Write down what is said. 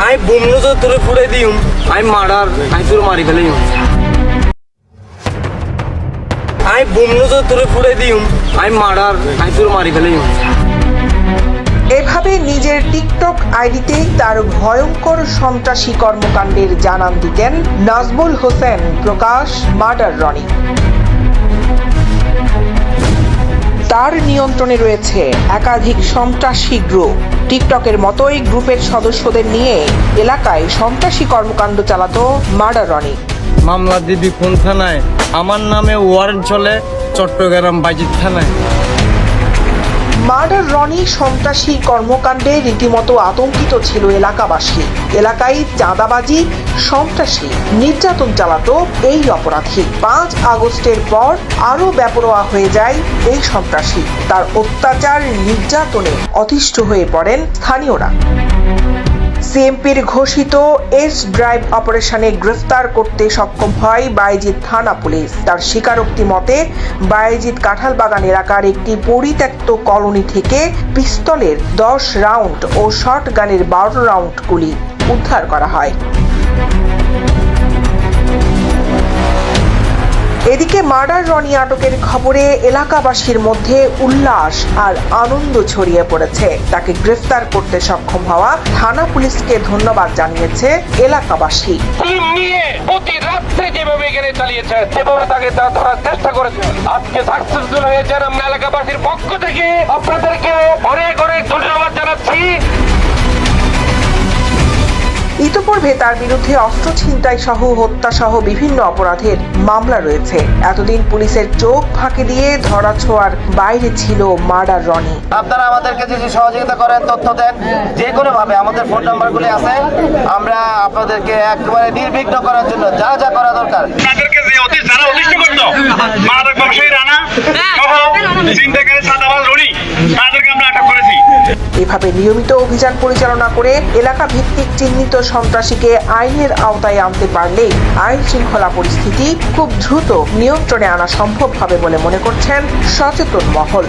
আমি বুমলো তো তোরে ফুড়ে দিম, আমি মার্ডার, আমি তোর মারি ফেলে আমি বুমলো তো তোরে ফুড়ে দিম, আমি মার্ডার, আমি তোর মারি ফেলে এভাবে নিজের টিকটক আইডিতেই তার ভয়ঙ্কর সন্ত্রাসী কর্মকাণ্ডের জানান দিতেন নাজমুল হোসেন প্রকাশ মার্ডার রনি। তার নিয়ন্ত্রণে রয়েছে একাধিক সন্ত্রাসী গ্রুপ। টিকটকের মতোই গ্রুপের সদস্যদের নিয়ে এলাকায় সন্ত্রাসী কর্মকাণ্ড চালাতো মার্ডার রনি। মামলা দিবি কোন থানায়? আমার নামে ওয়ারেন্ট চলে চট্টগ্রাম বাজিত থানায়। মার্ডার রনি সন্ত্রাসী কর্মকাণ্ডে রীতিমতো আতঙ্কিত ছিল এলাকাবাসী। এলাকায় চাঁদাবাজি, সন্ত্রাসী, নির্যাতন চালাতো এই অপরাধী। 5 আগস্টের পর আরো বেপরোয়া হয়ে যায় এই সন্ত্রাসী। তার অত্যাচার, নির্যাতনে অতিষ্ঠ হয়ে পড়েন স্থানীয়রা। সিএমপির ঘোষিত এস ড্রাইভ অপারেশনে গ্রেফতার করতে সক্ষম হয় বায়েজিদ থানা পুলিশ। তার স্বীকারোক্তি মতে বায়েজিদ কাঁঠালবাগান এলাকার একটি পরিত্যক্ত কলোনি থেকে পিস্তলের 10 রাউন্ড ও শর্ট গানের 12 রাউন্ড গুলি উদ্ধার করা হয়। এদিকে মার্ডার রনি আটকের খবরে এলাকাবাসীর মধ্যে উল্লাস আর আনন্দ ছড়িয়ে পড়েছে। তাকে গ্রেফতার করতে সক্ষম হওয়া থানা পুলিশকে ধন্যবাদ জানিয়েছে এলাকাবাসী। টিম নিয়ে প্রতি রাত্রে যেভাবে এখানে চালিয়েছে, যেভাবে তাকে ধরার চেষ্টা করেছে, আজকে সাকসেসফুল হয়েছেন। আমরা এলাকাবাসীর পক্ষ থেকে আপনাদেরকে অনেক অনেক ধন্যবাদ জানাচ্ছি। ইতোপূর্বে তার বিরুদ্ধে অস্ত্র ছিনতাই সহ হত্যা সহ বিভিন্ন অপরাধের মামলা রয়েছে। এতদিন পুলিশের চোখ ফাঁকি দিয়ে ধরাছোঁয়ার বাইরে ছিল মার্ডার রনি। আপনারা আমাদেরকে যদি সহযোগিতা করেন, তথ্য দেন, যে কোনো ভাবে আমাদের ফোন নাম্বারগুলি আছে, আমরা আপনাদেরকে একেবারে নির্বিঘ্ন করার জন্য যা যা করা দরকার। তাদেরকে যে যারা অতিষ্ঠ করতো মাদক ব্যবসায়ী রানা সহ ছিনতাইকারী সাদাবাজ রনি, তাদেরকে আমরা আটক করেছি। এভাবে নিয়মিত অভিযান পরিচালনা করে এলাকা ভিত্তিক চিহ্নিত সন্ত্রাসীকে আইনের আওতায় আনতে পারলে আইন শৃঙ্খলা পরিস্থিতি খুব দ্রুত নিয়ন্ত্রণে আনা সম্ভব হবে বলে মনে করছেন সচেতন মহল।